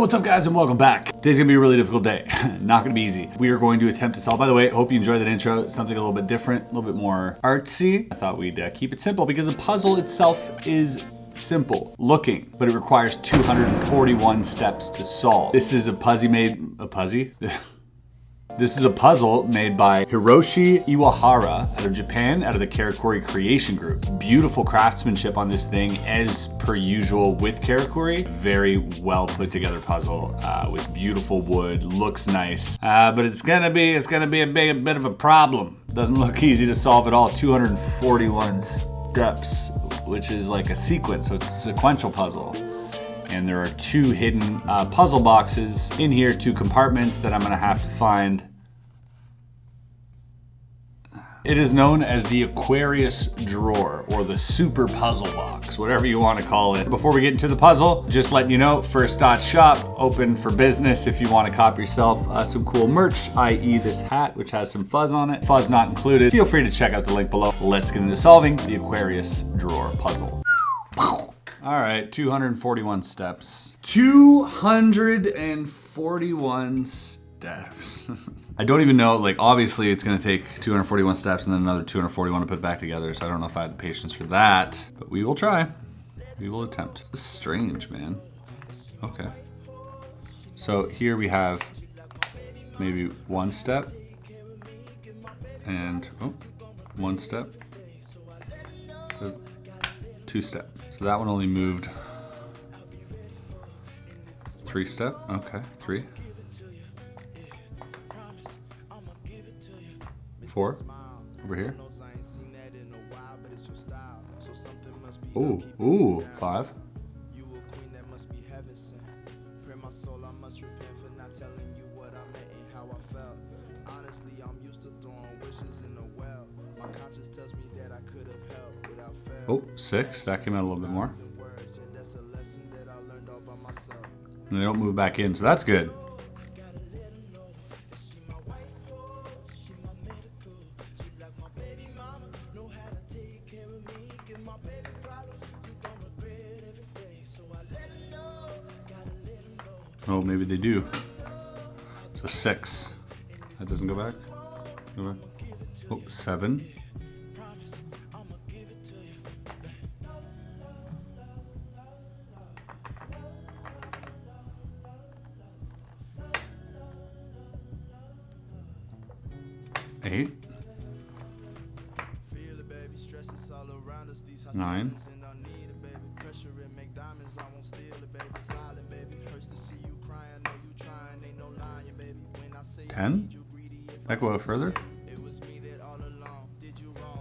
what's up guys and welcome back. Today's gonna be a really difficult day. Not gonna be easy. We are going to attempt to solve. By the way, hope you enjoyed that intro. Something a little bit different, a little bit more artsy. I thought we'd keep it simple because the puzzle itself is simple looking, but it requires 241 steps to solve. This is a puzzle made by Hiroshi Iwahara out of Japan, out of the Karakuri Creation Group. Beautiful craftsmanship on this thing, as per usual with Karakuri. Very well put together puzzle with beautiful wood, looks nice, but it's gonna be a bit of a problem. Doesn't look easy to solve at all. 241 steps, which is like a sequence, so it's a sequential puzzle. And there are two hidden puzzle boxes in here, two compartments that I'm gonna have to find. It is known as the Aquarius Drawer, or the Super Puzzle Box, whatever you want to call it. Before we get into the puzzle, just letting you know, First Dot Shop, open for business if you want to cop yourself some cool merch, i.e. this hat, which has some fuzz on it. Fuzz not included. Feel free to check out the link below. Let's get into solving the Aquarius Drawer puzzle. All right, 241 steps. 241 steps. I don't even know, like obviously it's gonna take 241 steps and then another 241 to put back together, so I don't know if I have the patience for that, but we will try. We will attempt. This is strange, man. Okay. So here we have maybe one step and one step, two step. So that one only moved 3 step, okay, 3. 4 over here. Ooh, 5. Oh, 6. That came out a little bit more. And they don't move back in, so that's good. Oh, maybe they do. So 6. That doesn't go back. Go back. Oh, 7. Eight. 9. 10. That go out further.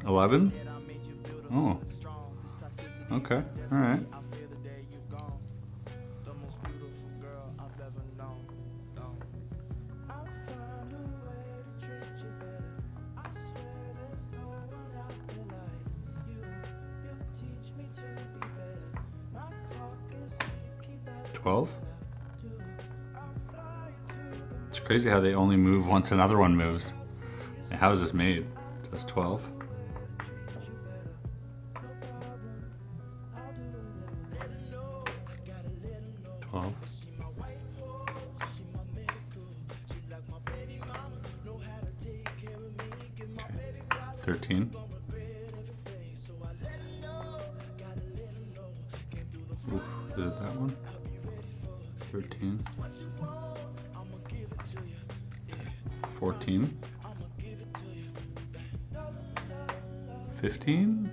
11. Oh. Okay. All right. It's crazy how they only move once another one moves. How is this made? So that's 12. 12. 13. Oof, is it that one? 13. 14. 15.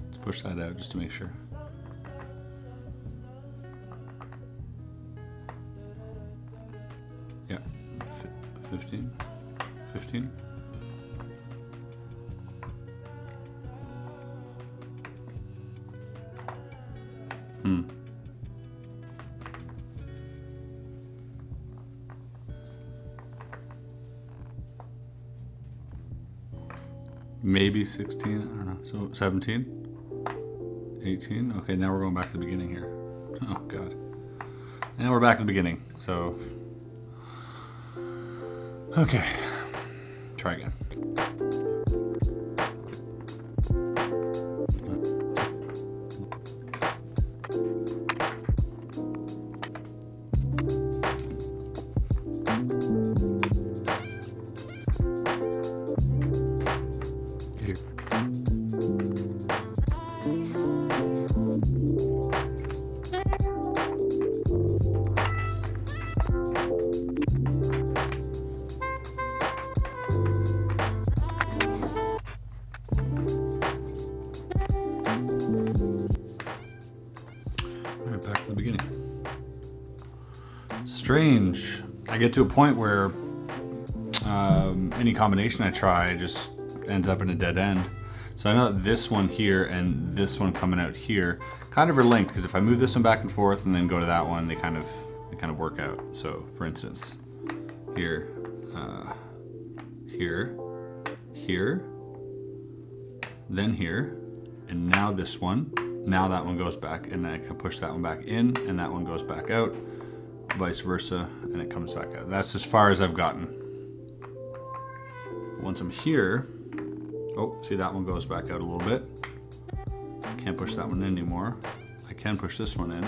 Let's push that out just to make sure. Yeah, 15. 15. Maybe 16, I don't know. So 17, 18. Okay, now we're going back to the beginning here. Oh God. And we're back to the beginning. So, okay, try again. Strange. I get to a point where any combination I try just ends up in a dead end. So I know that this one here and this one coming out here kind of are linked, because if I move this one back and forth and then go to that one, they kind of work out. So for instance, here, here, here, then here, and now this one. Now that one goes back, and then I can push that one back in, and that one goes back out, vice versa, and it comes back out. That's as far as I've gotten. Once I'm here, oh, see that one goes back out a little bit. Can't push that one in anymore. I can push this one in.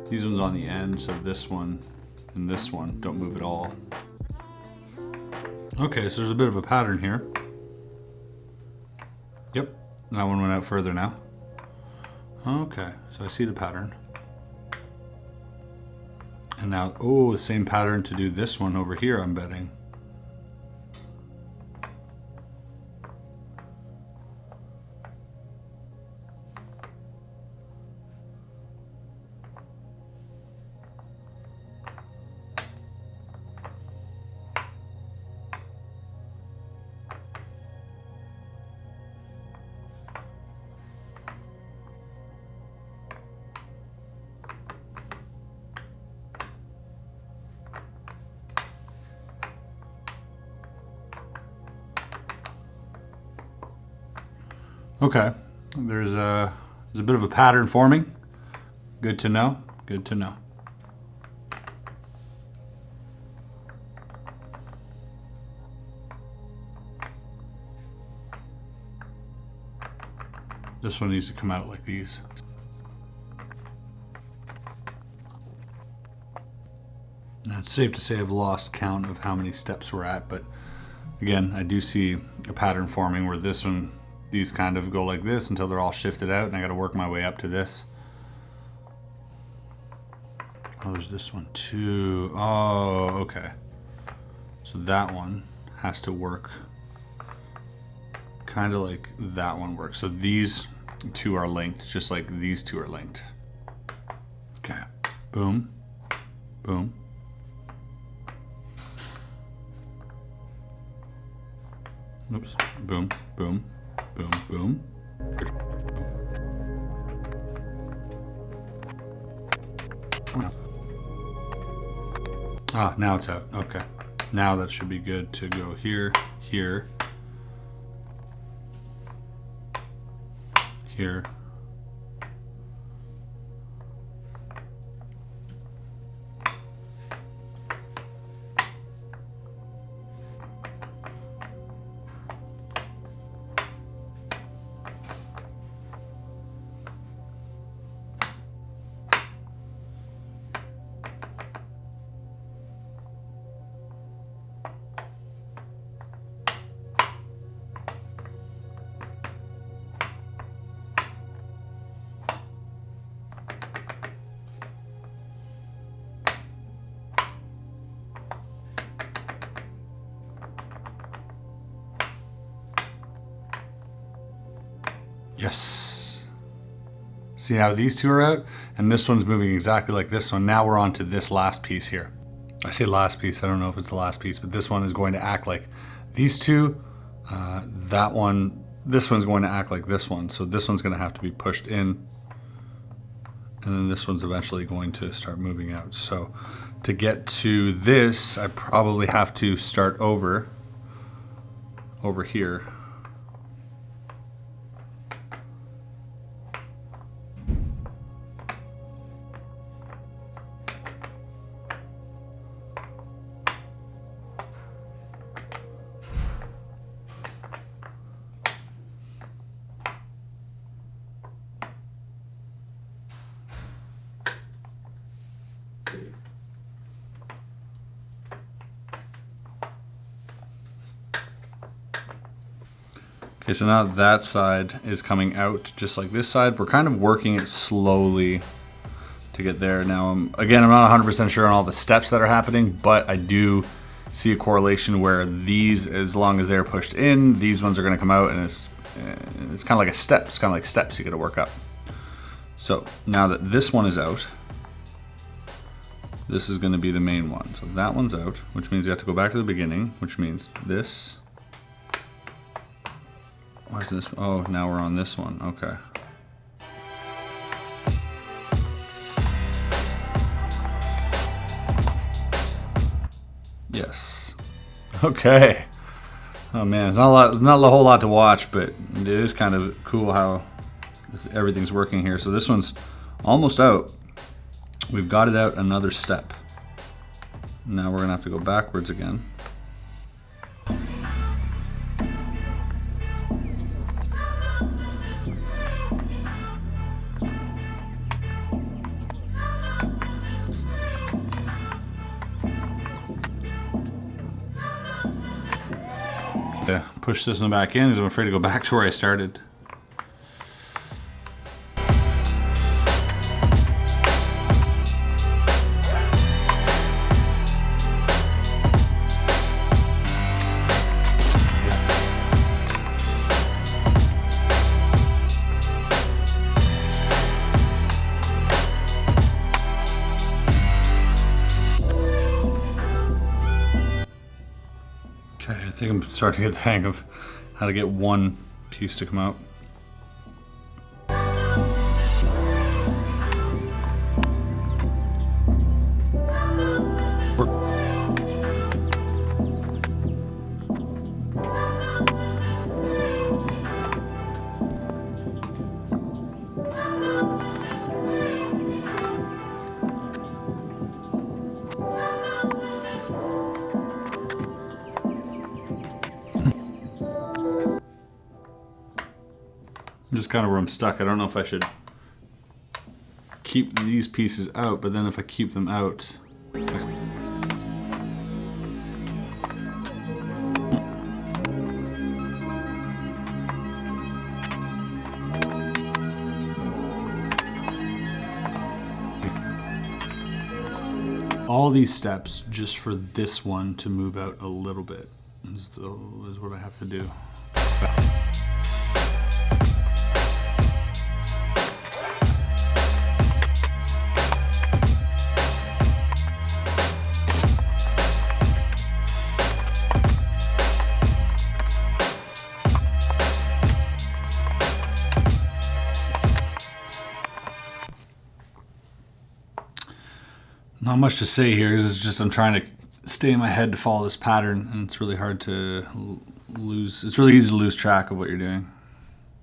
These ones on the end, so this one and this one don't move at all. Okay, so there's a bit of a pattern here. Yep, that one went out further now. Okay, so I see the pattern. And now, oh, the same pattern to do this one over here, I'm betting. Okay, there's a bit of a pattern forming. Good to know, good to know. This one needs to come out like these. Now it's safe to say I've lost count of how many steps we're at, but again, I do see a pattern forming where this one, these kind of go like this until they're all shifted out, and I got to work my way up to this. Oh, there's this one too. Oh, okay. So that one has to work kind of like that one works. So these two are linked, just like these two are linked. Okay. Boom. Boom. Oops. Boom. Boom. Boom, boom. Ah, now it's out. Okay. Now that should be good to go here, here, here. Yes. See how these two are out, and this one's moving exactly like this one. Now we're on to this last piece here. I say last piece, I don't know if it's the last piece, but this one is going to act like these two. That one, this one's going to act like this one. So this one's going to have to be pushed in, and then this one's eventually going to start moving out. So to get to this, I probably have to start over here. Okay, so now that side is coming out just like this side. We're kind of working it slowly to get there. Now, again, I'm not 100% sure on all the steps that are happening, but I do see a correlation where these, as long as they're pushed in, these ones are gonna come out, and it's kind of like a step. It's kind of like steps you gotta work up. So now that this one is out, this is gonna be the main one. So that one's out, which means you have to go back to the beginning, which means this. Why is this? Oh, now we're on this one. Okay. Yes. Okay. Oh man, it's not a whole lot to watch, but it is kind of cool how everything's working here. So this one's almost out. We've got it out another step. Now we're gonna have to go backwards again. Push this one back in because I'm afraid to go back to where I started. Okay, I think I'm starting to get the hang of how to get one piece to come out. Just kind of where I'm stuck. I don't know if I should keep these pieces out, but then if I keep them out, all these steps just for this one to move out a little bit is what I have to do. Not much to say here. This is just I'm trying to stay in my head to follow this pattern, and it's really hard to lose. It's really easy to lose track of what you're doing.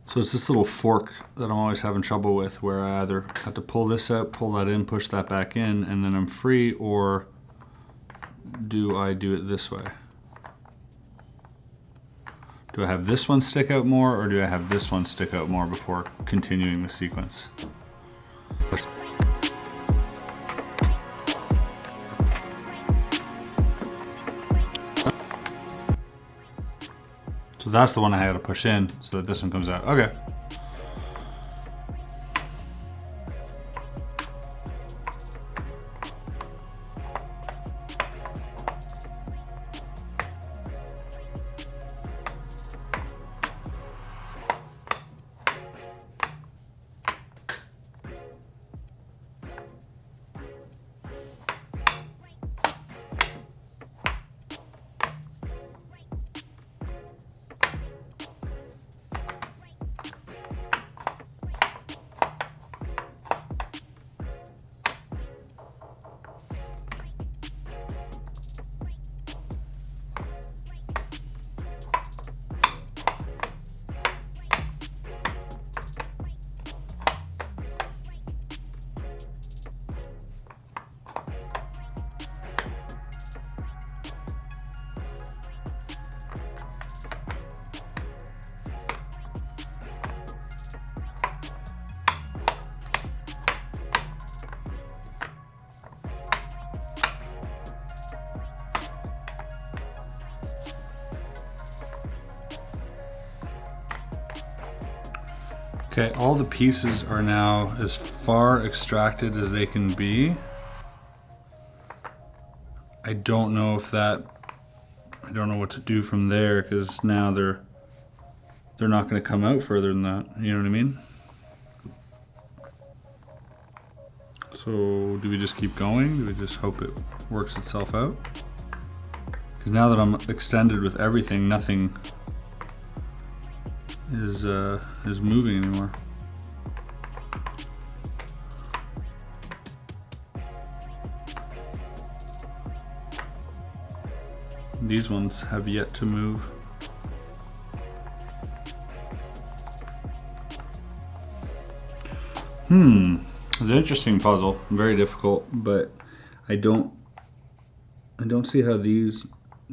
So it's this little fork that I'm always having trouble with, where I either have to pull this out, pull that in, push that back in, and then I'm free, or do I do it this way? Do I have this one stick out more, or do I have this one stick out more before continuing the sequence? So that's the one I had to push in so that this one comes out. Okay. Okay, all the pieces are now as far extracted as they can be. I don't know if that, I don't know what to do from there, because now they're not going to come out further than that, you know what I mean? So do we just keep going? Do we just hope it works itself out? Because now that I'm extended with everything, nothing is moving anymore. These ones have yet to move. It's an interesting puzzle. Very difficult, but I don't see how these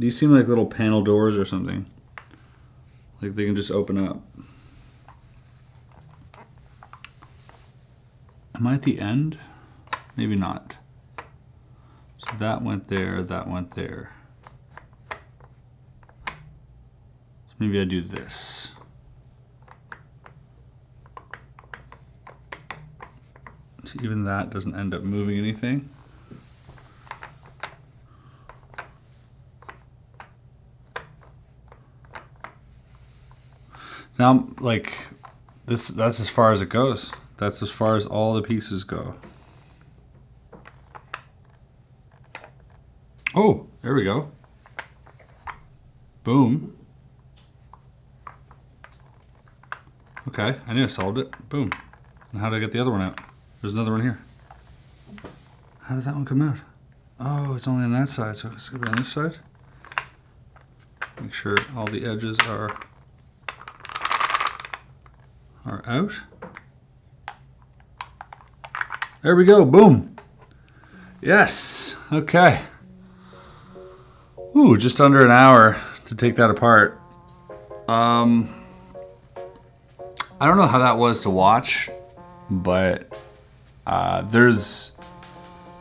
seem like little panel doors or something. Like they can just open up. Am I at the end? Maybe not. So that went there, that went there. So maybe I do this. So even that doesn't end up moving anything. Now, like, that's as far as it goes. That's as far as all the pieces go. Oh, there we go. Boom. Okay, I knew I solved it. Boom. And how did I get the other one out? There's another one here. How did that one come out? Oh, it's only on that side, so it's gonna be on this side. Make sure all the edges are out. There we go, boom. Yes, okay. Ooh, just under an hour to take that apart. I don't know how that was to watch, but there's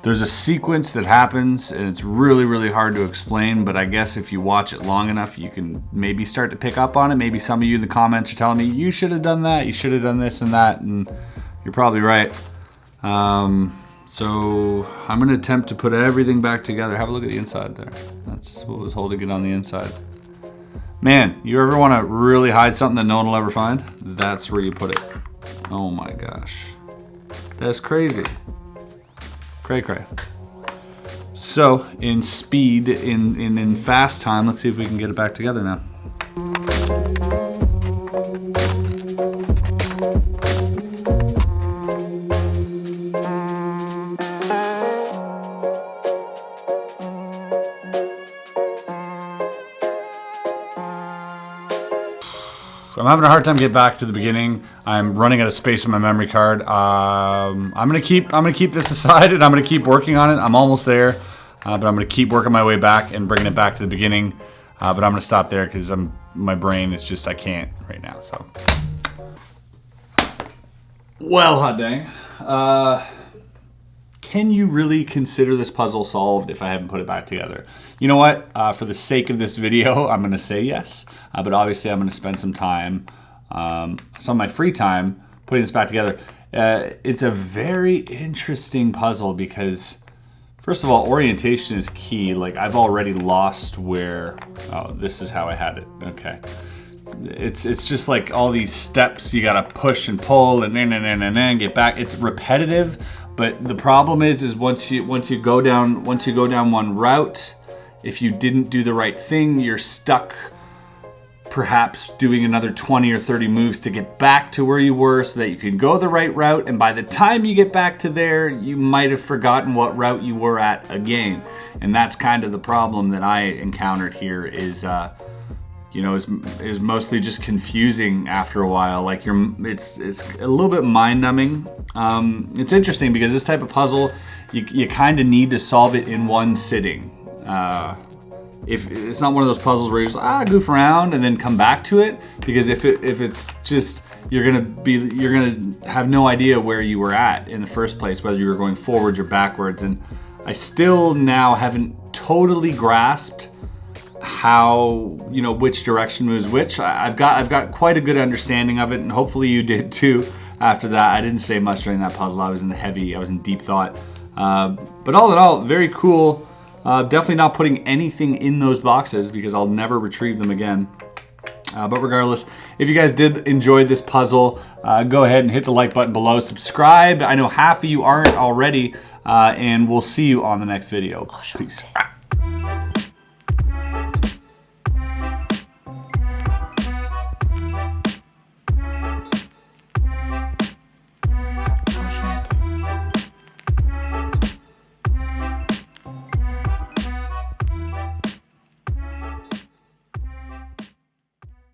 a sequence that happens and it's really, really hard to explain, but I guess if you watch it long enough, you can maybe start to pick up on it. Maybe some of you in the comments are telling me, you should have done that, you should have done this and that, and you're probably right. So I'm gonna attempt to put everything back together. Have a look at the inside there. That's what was holding it on the inside. Man, you ever wanna really hide something that no one will ever find? That's where you put it. Oh my gosh. That's crazy. Cray cray. So in speed, in fast time, let's see if we can get it back together now. I'm having a hard time getting back to the beginning. I'm running out of space in my memory card. I'm gonna keep this aside and I'm gonna keep working on it. I'm almost there, but I'm gonna keep working my way back and bringing it back to the beginning. But I'm gonna stop there because my brain is just, I can't right now. So, well, hot dang. Can you really consider this puzzle solved if I haven't put it back together? You know what? For the sake of this video, I'm gonna say yes. But obviously I'm gonna spend some time, some of my free time, putting this back together. It's a very interesting puzzle because, first of all, orientation is key. Like, I've already lost where, oh, this is how I had it, okay. It's just like all these steps you gotta push and pull and get back. It's repetitive. But the problem is once you go down one route, if you didn't do the right thing, you're stuck perhaps doing another 20 or 30 moves to get back to where you were so that you can go the right route. And by the time you get back to there, you might have forgotten what route you were at again. And that's kind of the problem that I encountered here is, is mostly just confusing after a while. Like it's a little bit mind-numbing. It's interesting because this type of puzzle, you kind of need to solve it in one sitting. If it's not one of those puzzles where you just goof around and then come back to it, because if it's just you're gonna have no idea where you were at in the first place, whether you were going forwards or backwards. And I still now haven't totally grasped how, you know, which direction moves which. I've got quite a good understanding of it, and hopefully you did too. After that, I didn't say much during that puzzle. I was in deep thought. But all in all, very cool. Definitely not putting anything in those boxes because I'll never retrieve them again. But regardless, if you guys did enjoy this puzzle, go ahead and hit the like button below. Subscribe. I know half of you aren't already, and we'll see you on the next video. Peace.